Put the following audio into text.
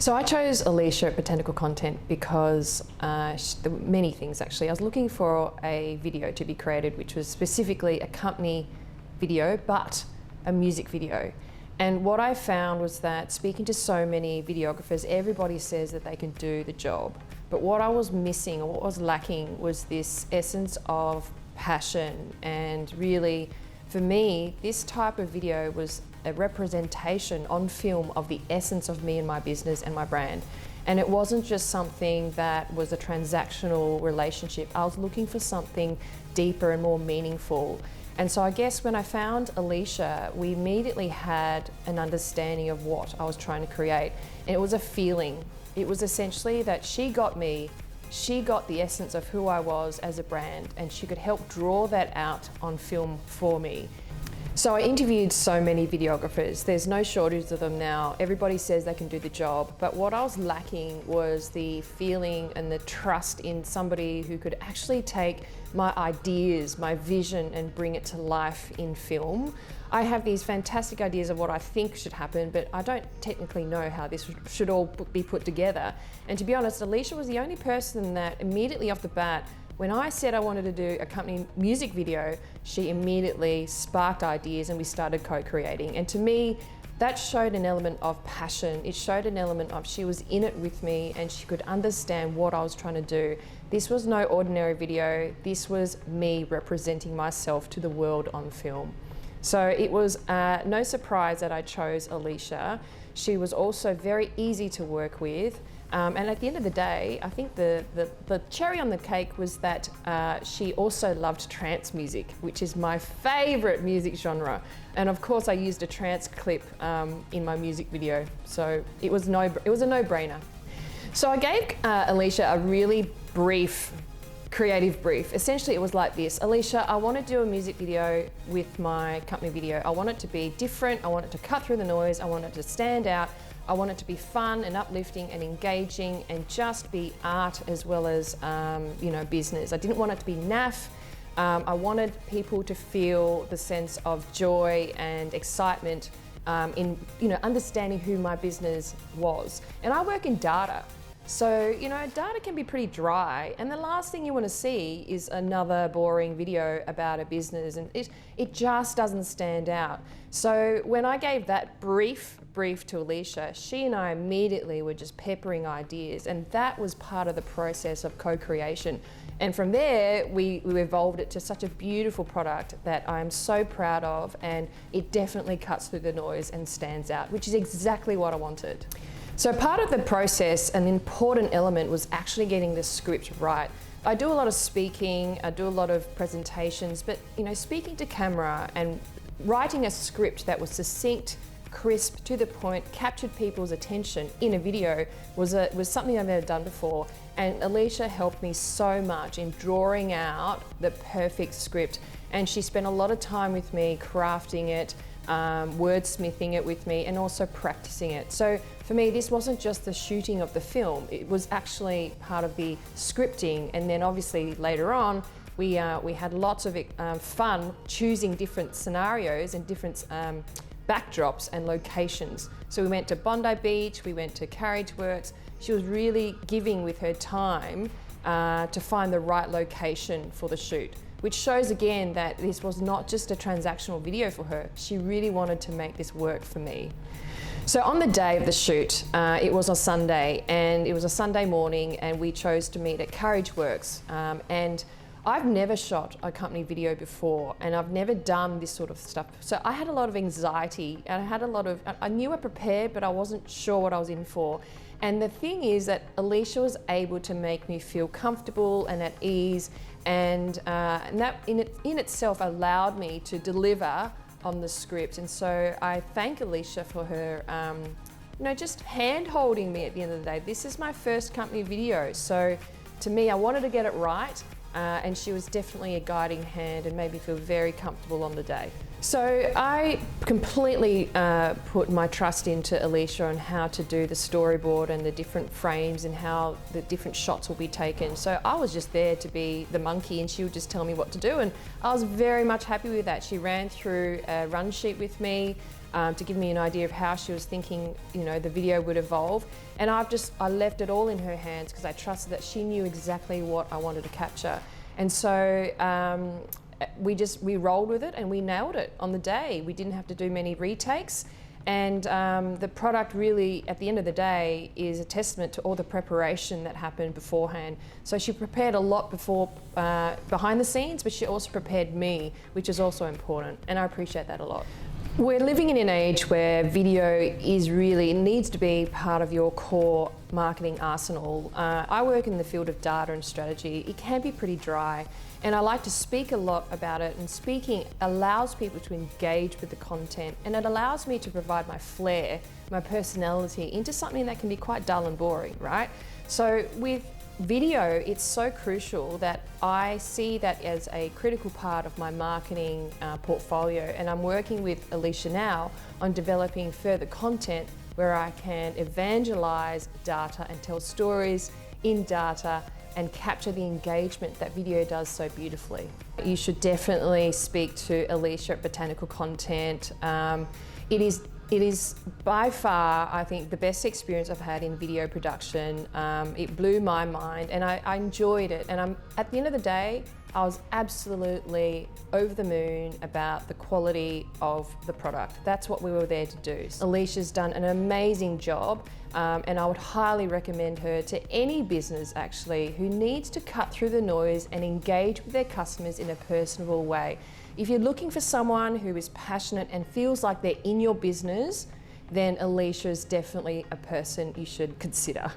So I chose Elisa at Botanical Content because there were many things actually. I was looking for a video to be created which was specifically a company video but a music video. And what I found was that speaking to so many videographers, everybody says that they can do the job. But what I was missing, or what was lacking, was this essence of passion. And really, for me, this type of video was a representation on film of the essence of me and my business and my brand. And it wasn't just something that was a transactional relationship. I was looking for something deeper and more meaningful. And so I guess when I found Elisa, we immediately had an understanding of what I was trying to create. And it was a feeling. It was essentially that she got me, she got the essence of who I was as a brand, and she could help draw that out on film for me. So I interviewed so many videographers. There's no shortage of them now. Everybody says they can do the job. But what I was lacking was the feeling and the trust in somebody who could actually take my ideas, my vision, and bring it to life in film. I have these fantastic ideas of what I think should happen, but I don't technically know how this should all be put together. And to be honest, Elisa was the only person that immediately off the bat, when I said I wanted to do a company music video, she immediately sparked ideas and we started co-creating. And to me, that showed an element of passion. It showed an element of she was in it with me and she could understand what I was trying to do. This was no ordinary video. This was me representing myself to the world on film. So it was no surprise that I chose Elisa. She was also very easy to work with. And at the end of the day, I think the cherry on the cake was that she also loved trance music, which is my favorite music genre. And of course I used a trance clip in my music video. So it was a no-brainer. So I gave Elisa a really brief, creative brief. Essentially it was like this: Elisa, I want to do a music video with my company video. I want it to be different. I want it to cut through the noise. I want it to stand out. I want it to be fun and uplifting and engaging and just be art as well as business. I didn't want it to be naff. I wanted people to feel the sense of joy and excitement in understanding who my business was. And I work in data. So, data can be pretty dry, and the last thing you want to see is another boring video about a business, and it just doesn't stand out. So when I gave that brief to Elisa, she and I immediately were just peppering ideas, and that was part of the process of co-creation. And from there, we evolved it to such a beautiful product that I'm so proud of, and it definitely cuts through the noise and stands out, which is exactly what I wanted. So part of the process, an important element, was actually getting the script right. I do a lot of speaking, I do a lot of presentations, but speaking to camera and writing a script that was succinct, crisp, to the point, captured people's attention in a video was something I've never done before. And Elisa helped me so much in drawing out the perfect script. And she spent a lot of time with me crafting it, wordsmithing it with me, and also practicing it. So for me, this wasn't just the shooting of the film, it was actually part of the scripting. And then obviously later on, we had lots of fun choosing different scenarios and different backdrops and locations. So we went to Bondi Beach, we went to Carriage Works. She was really giving with her time to find the right location for the shoot, which shows again that this was not just a transactional video for her. She really wanted to make this work for me. So on the day of the shoot, it was a Sunday, and it was a Sunday morning, and we chose to meet at Carriage Works. And I've never shot a company video before, and I've never done this sort of stuff. So I had a lot of anxiety, and I knew I prepared, but I wasn't sure what I was in for. And the thing is that Elisa was able to make me feel comfortable and at ease, and that in itself allowed me to deliver on the script. And so I thank Elisa for her just hand-holding me at the end of the day. This is my first company video, so to me, I wanted to get it right. And she was definitely a guiding hand and made me feel very comfortable on the day. So I completely put my trust into Elisa on how to do the storyboard and the different frames and how the different shots will be taken. So I was just there to be the monkey, and she would just tell me what to do, and I was very much happy with that. She ran through a run sheet with me. to give me an idea of how she was thinking, you know, the video would evolve. And I left it all in her hands because I trusted that she knew exactly what I wanted to capture. And so we rolled with it and we nailed it on the day. We didn't have to do many retakes. And the product really, at the end of the day, is a testament to all the preparation that happened beforehand. So she prepared a lot behind the scenes, but she also prepared me, which is also important. And I appreciate that a lot. We're living in an age where video it needs to be part of your core marketing arsenal. I work in the field of data and strategy. It can be pretty dry, and I like to speak a lot about it, and speaking allows people to engage with the content, and it allows me to provide my flair, my personality into something that can be quite dull and boring, right? So with video, it's so crucial that I see that as a critical part of my marketing portfolio, and I'm working with Elisa now on developing further content where I can evangelize data and tell stories in data and capture the engagement that video does so beautifully. You should definitely speak to Elisa at Botanical Content. It is by far, I think, the best experience I've had in video production. It blew my mind and I enjoyed it. And at the end of the day, I was absolutely over the moon about the quality of the product. That's what we were there to do. Alicia's done an amazing job, and I would highly recommend her to any business actually who needs to cut through the noise and engage with their customers in a personable way. If you're looking for someone who is passionate and feels like they're in your business, then Elisa is definitely a person you should consider.